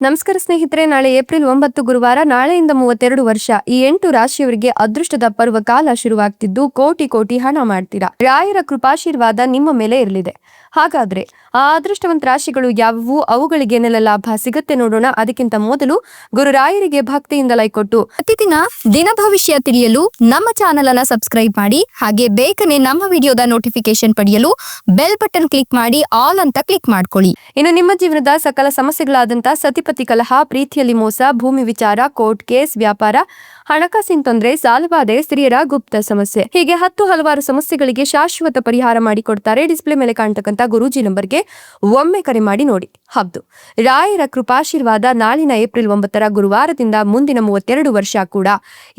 ನಮಸ್ಕಾರ ಸ್ನೇಹಿತರೆ, ನಾಳೆ ಏಪ್ರಿಲ್ 9 ಗುರುವಾರ, ನಾಳೆಯಿಂದ 32 ವರ್ಷ ಈ 8 ರಾಶಿಯವರಿಗೆ ಅದೃಷ್ಟದ ಪರ್ವಕಾಲ ಶುರುವಾಗ್ತಿದ್ದು ಕೋಟಿ ಕೋಟಿ ಹಣ ಮಾಡ್ತೀರಾ. ರಾಯರ ಕೃಪಾಶೀರ್ವಾದ ನಿಮ್ಮ ಮೇಲೆ ಇರಲಿದೆ. ಹಾಗಾದ್ರೆ ಆ ಅದೃಷ್ಟವಂತ ರಾಶಿಗಳು ಯಾವುವು, ಅವುಗಳಿಗೆ ಏನೆಲ್ಲ ಲಾಭ ಸಿಗುತ್ತೆ ನೋಡೋಣ. ಅದಕ್ಕಿಂತ ಮೊದಲು ಗುರುರಾಯರಿಗೆ ಭಕ್ತಿಯಿಂದ ಲೈಕ್ ಕೊಟ್ಟು ಪ್ರತಿದಿನ ದಿನ ಭವಿಷ್ಯ ತಿಳಿಯಲು ನಮ್ಮ ಚಾನೆಲ್ ಅನ್ನ ಸಬ್ಸ್ಕ್ರೈಬ್ ಮಾಡಿ. ಹಾಗೆ ಬೇಗನೆ ನಮ್ಮ ವಿಡಿಯೋದ ನೋಟಿಫಿಕೇಶನ್ ಪಡೆಯಲು ಬೆಲ್ ಬಟನ್ ಕ್ಲಿಕ್ ಮಾಡಿ ಆಲ್ ಅಂತ ಕ್ಲಿಕ್ ಮಾಡ್ಕೊಳ್ಳಿ. ಇನ್ನು ನಿಮ್ಮ ಜೀವನದ ಸಕಲ ಸಮಸ್ಯೆಗಳಾದಂತಹ ಸತಿಪತಿ ಕಲಹ, ಪ್ರೀತಿಯಲ್ಲಿ ಮೋಸ, ಭೂಮಿ ವಿಚಾರ, ಕೋರ್ಟ್ ಕೇಸ್, ವ್ಯಾಪಾರ, ಹಣಕಾಸಿನ ತೊಂದರೆ, ಸಾಲಬಾಧೆ, ಸ್ತ್ರೀಯರ ಗುಪ್ತ ಸಮಸ್ಯೆ, ಹೀಗೆ ಹಲವಾರು ಸಮಸ್ಯೆಗಳಿಗೆ ಶಾಶ್ವತ ಪರಿಹಾರ ಮಾಡಿಕೊಡ್ತಾರೆ. ಡಿಸ್ಪ್ಲೇ ಮೇಲೆ ಕಾಣ್ತಕ್ಕಂಥ ಗುರೂಜಿ ನಂಬರ್ಗೆ ಒಮ್ಮೆ ಕರೆ ಮಾಡಿ ನೋಡಿ. ಹೌದು, ರಾಯರ ಕೃಪಾಶೀರ್ವಾದ ನಾಳಿನ ಏಪ್ರಿಲ್ 9 ಗುರುವಾರದಿಂದ ಮುಂದಿನ 32 ವರ್ಷ ಕೂಡ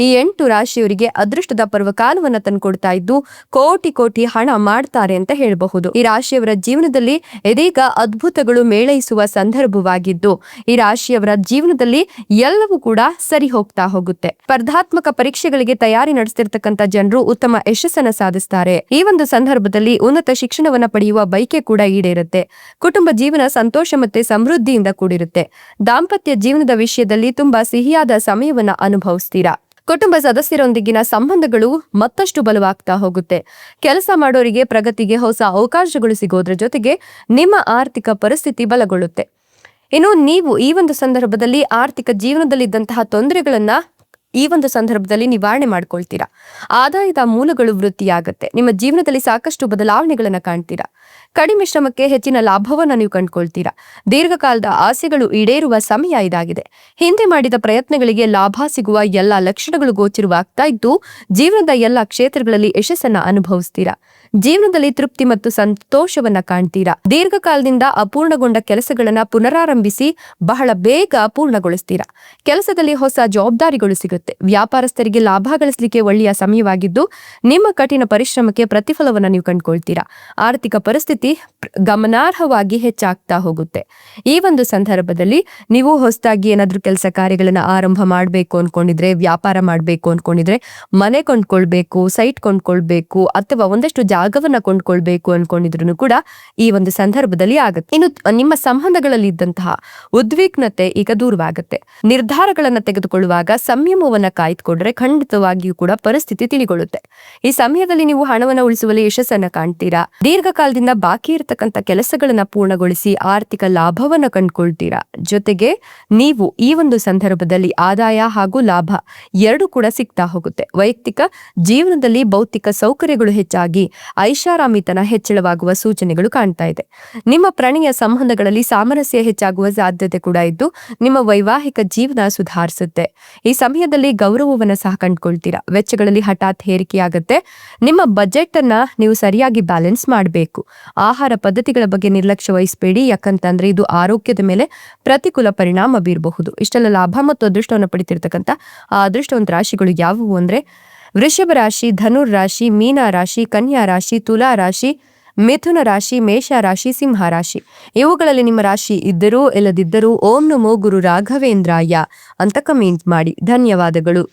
ಈ 8 ರಾಶಿಯವರಿಗೆ ಅದೃಷ್ಟದ ಪರ್ವಕಾಲವನ್ನ ತಂದುಕೊಡ್ತಾ ಇದ್ದು ಕೋಟಿ ಕೋಟಿ ಹಣ ಮಾಡ್ತಾರೆ ಅಂತ ಹೇಳಬಹುದು. ಈ ರಾಶಿಯವರ ಜೀವನದಲ್ಲಿ ಇದೀಗ ಅದ್ಭುತಗಳು ಮೇಳೈಸುವ ಸಂದರ್ಭವಾಗಿದ್ದು ಈ ರಾಶಿಯವರ ಜೀವನದಲ್ಲಿ ಎಲ್ಲವೂ ಕೂಡ ಸರಿ ಹೋಗ್ತಾ ಹೋಗುತ್ತೆ. ಸ್ಪರ್ಧಾತ್ಮಕ ಪರೀಕ್ಷೆಗಳಿಗೆ ತಯಾರಿ ನಡೆಸ್ತಿರ್ತಕ್ಕಂಥ ಜನರು ಉತ್ತಮ ಯಶಸ್ಸನ್ನ ಸಾಧಿಸ್ತಾರೆ. ಈ ಒಂದು ಸಂದರ್ಭದಲ್ಲಿ ಉನ್ನತ ಶಿಕ್ಷಣವನ್ನ ಪಡೆಯುವ ಬಯಕೆ ಕೂಡ ಈಡೇರುತ್ತೆ. ಕುಟುಂಬ ಜೀವನ ಸಂತೋಷ ಮತ್ತೆ ಸಮೃದ್ಧಿಯಿಂದ ಕೂಡಿರುತ್ತೆ. ದಾಂಪತ್ಯ ಜೀವನದ ವಿಷಯದಲ್ಲಿ ತುಂಬಾ ಸಿಹಿಯಾದ ಸಮಯವನ್ನ ಅನುಭವಿಸ್ತೀರಾ. ಕುಟುಂಬ ಸದಸ್ಯರೊಂದಿಗಿನ ಸಂಬಂಧಗಳು ಮತ್ತಷ್ಟು ಬಲವಾಗ್ತಾ ಹೋಗುತ್ತೆ. ಕೆಲಸ ಮಾಡೋರಿಗೆ ಪ್ರಗತಿಗೆ ಹೊಸ ಅವಕಾಶಗಳು ಸಿಗೋದ್ರ ಜೊತೆಗೆ ನಿಮ್ಮ ಆರ್ಥಿಕ ಪರಿಸ್ಥಿತಿ ಬಲಗೊಳ್ಳುತ್ತೆ. ಇನ್ನು ನೀವು ಈ ಒಂದು ಸಂದರ್ಭದಲ್ಲಿ ಆರ್ಥಿಕ ಜೀವನದಲ್ಲಿದ್ದಂತಹ ತೊಂದರೆಗಳನ್ನ ಈ ಒಂದು ಸಂದರ್ಭದಲ್ಲಿ ನಿವಾರಣೆ ಮಾಡ್ಕೊಳ್ತೀರಾ. ಆದಾಯದ ಮೂಲಗಳು ವೃದ್ಧಿಯಾಗುತ್ತೆ. ನಿಮ್ಮ ಜೀವನದಲ್ಲಿ ಸಾಕಷ್ಟು ಬದಲಾವಣೆಗಳನ್ನ ಕಾಣ್ತೀರಾ. ಕಡಿಮೆ ಶ್ರಮಕ್ಕೆ ಹೆಚ್ಚಿನ ಲಾಭವನ್ನ ನೀವು ಕಂಡುಕೊಳ್ತೀರಾ. ದೀರ್ಘಕಾಲದ ಆಸೆಗಳು ಈಡೇರುವ ಸಮಯ ಇದಾಗಿದೆ. ಹಿಂದೆ ಮಾಡಿದ ಪ್ರಯತ್ನಗಳಿಗೆ ಲಾಭ ಸಿಗುವ ಎಲ್ಲ ಲಕ್ಷಣಗಳು ಗೋಚರವಾಗ್ತಾ ಇದ್ದು ಜೀವನದ ಎಲ್ಲ ಕ್ಷೇತ್ರಗಳಲ್ಲಿ ಯಶಸ್ಸನ್ನ ಅನುಭವಿಸ್ತೀರಾ. ಜೀವನದಲ್ಲಿ ತೃಪ್ತಿ ಮತ್ತು ಸಂತೋಷವನ್ನ ಕಾಣ್ತೀರಾ. ದೀರ್ಘಕಾಲದಿಂದ ಅಪೂರ್ಣಗೊಂಡ ಕೆಲಸಗಳನ್ನ ಪುನರಾರಂಭಿಸಿ ಬಹಳ ಬೇಗ ಪೂರ್ಣಗೊಳಿಸ್ತೀರಾ. ಕೆಲಸದಲ್ಲಿ ಹೊಸ ಜವಾಬ್ದಾರಿಗಳು ಸಿಗುತ್ತೆ. ವ್ಯಾಪಾರಸ್ಥರಿಗೆ ಲಾಭ ಗಳಿಸಲಿಕ್ಕೆ ಒಳ್ಳೆಯ ಸಮಯವಾಗಿದ್ದು ನಿಮ್ಮ ಕಠಿಣ ಪರಿಶ್ರಮಕ್ಕೆ ಪ್ರತಿಫಲವನ್ನ ನೀವು ಕಂಡುಕೊಳ್ತೀರಾ. ಆರ್ಥಿಕ ಪರಿಸ್ಥಿತಿ ಗಮನಾರ್ಹವಾಗಿ ಹೆಚ್ಚಾಗ್ತಾ ಹೋಗುತ್ತೆ. ಈ ಒಂದು ಸಂದರ್ಭದಲ್ಲಿ ನೀವು ಹೊಸದಾಗಿ ಏನಾದ್ರೂ ಕೆಲಸ ಕಾರ್ಯಗಳನ್ನ ಆರಂಭ ಮಾಡಬೇಕು ಅನ್ಕೊಂಡಿದ್ರೆ, ವ್ಯಾಪಾರ ಮಾಡಬೇಕು ಅನ್ಕೊಂಡಿದ್ರೆ, ಮನೆ ಕೊಂಡ್ಕೊಳ್ಬೇಕು, ಸೈಟ್ ಕೊಂಡ್ಕೊಳ್ಬೇಕು ಅಥವಾ ಒಂದಷ್ಟು ಜಾಗವನ್ನ ಕೊಂಡ್ಕೊಳ್ಬೇಕು ಅನ್ಕೊಂಡಿದ್ರು ಕೂಡ ಈ ಒಂದು ಸಂದರ್ಭದಲ್ಲಿ ಆಗುತ್ತೆ. ಇನ್ನು ನಿಮ್ಮ ಸಂಬಂಧಗಳಲ್ಲಿ ಇದ್ದಂತಹ ಉದ್ವಿಗ್ನತೆ ಈಗ ದೂರವಾಗುತ್ತೆ. ನಿರ್ಧಾರಗಳನ್ನ ತೆಗೆದುಕೊಳ್ಳುವಾಗ ಸಂಯಮವನ್ನ ಕಾಯ್ದುಕೊಂಡ್ರೆ ಖಂಡಿತವಾಗಿಯೂ ಕೂಡ ಪರಿಸ್ಥಿತಿ ತಿಳಿಗೊಳ್ಳುತ್ತೆ. ಈ ಸಮಯದಲ್ಲಿ ನೀವು ಹಣವನ್ನ ಉಳಿಸುವಲ್ಲಿ ಯಶಸ್ಸನ್ನ ಕಾಣ್ತೀರಾ. ದೀರ್ಘಕಾಲದಿಂದ ಬಾಕಿ ಇರತಕ್ಕಂತ ಕೆಲಸಗಳನ್ನ ಪೂರ್ಣಗೊಳಿಸಿ ಆರ್ಥಿಕ ಲಾಭವನ್ನ ಕಂಡುಕೊಳ್ತೀರಾ. ಜೊತೆಗೆ ನೀವು ಈ ಒಂದು ಸಂದರ್ಭದಲ್ಲಿ ಆದಾಯ ಹಾಗೂ ಲಾಭ ಎರಡು ಕೂಡ ಸಿಗ್ತಾ ಹೋಗುತ್ತೆ. ವೈಯಕ್ತಿಕ ಜೀವನದಲ್ಲಿ ಭೌತಿಕ ಸೌಕರ್ಯಗಳು ಹೆಚ್ಚಾಗಿ ಐಷಾರಾಮಿತನ ಹೆಚ್ಚಳವಾಗುವ ಸೂಚನೆಗಳು ಕಾಣ್ತಾ ಇದೆ. ನಿಮ್ಮ ಪ್ರಣಯ ಸಂಬಂಧಗಳಲ್ಲಿ ಸಾಮರಸ್ಯ ಹೆಚ್ಚಾಗುವ ಸಾಧ್ಯತೆ ಕೂಡ ಇದ್ದು ನಿಮ್ಮ ವೈವಾಹಿಕ ಜೀವನ ಸುಧಾರಿಸುತ್ತೆ. ಈ ಸಮಯದಲ್ಲಿ ಗೌರವವನ್ನ ಸಹ ಕಂಡುಕೊಳ್ತೀರಾ. ವೆಚ್ಚಗಳಲ್ಲಿ ಹಠಾತ್ ಏರಿಕೆಯಾಗುತ್ತೆ. ನಿಮ್ಮ ಬಜೆಟ್ ಅನ್ನ ನೀವು ಸರಿಯಾಗಿ ಬ್ಯಾಲೆನ್ಸ್ ಮಾಡಬೇಕು. ಆಹಾರ ಪದ್ಧತಿಗಳ ಬಗ್ಗೆ ನಿರ್ಲಕ್ಷ್ಯ ವಹಿಸಬೇಡಿ, ಯಾಕಂತಂದ್ರೆ ಇದು ಆರೋಗ್ಯದ ಮೇಲೆ ಪ್ರತಿಕೂಲ ಪರಿಣಾಮ ಬೀರಬಹುದು. ಇಷ್ಟೆಲ್ಲ ಲಾಭ ಮತ್ತು ಅದೃಷ್ಟವನ್ನು ಪಡಿತಿರ್ತಕ್ಕಂಥ ಆ ಅದೃಷ್ಟವಂತ ರಾಶಿಗಳು ಯಾವುವು ಅಂದ್ರೆ ವೃಷಭ ರಾಶಿ, ಧನುರ್ ರಾಶಿ, ಮೀನ ರಾಶಿ, ಕನ್ಯಾ ರಾಶಿ, ತುಲಾ ರಾಶಿ, ಮಿಥುನ ರಾಶಿ, ಮೇಷ ರಾಶಿ, ಸಿಂಹ ರಾಶಿ. ಇವುಗಳಲ್ಲಿ ನಿಮ್ಮ ರಾಶಿ ಇದ್ದರೂ ಇಲ್ಲದಿದ್ದರೂ ಓಂ ನಮೋ ಗುರು ರಾಘವೇಂದ್ರಾಯ ಅಂತ ಕಮೆಂಟ್ ಮಾಡಿ. ಧನ್ಯವಾದಗಳು.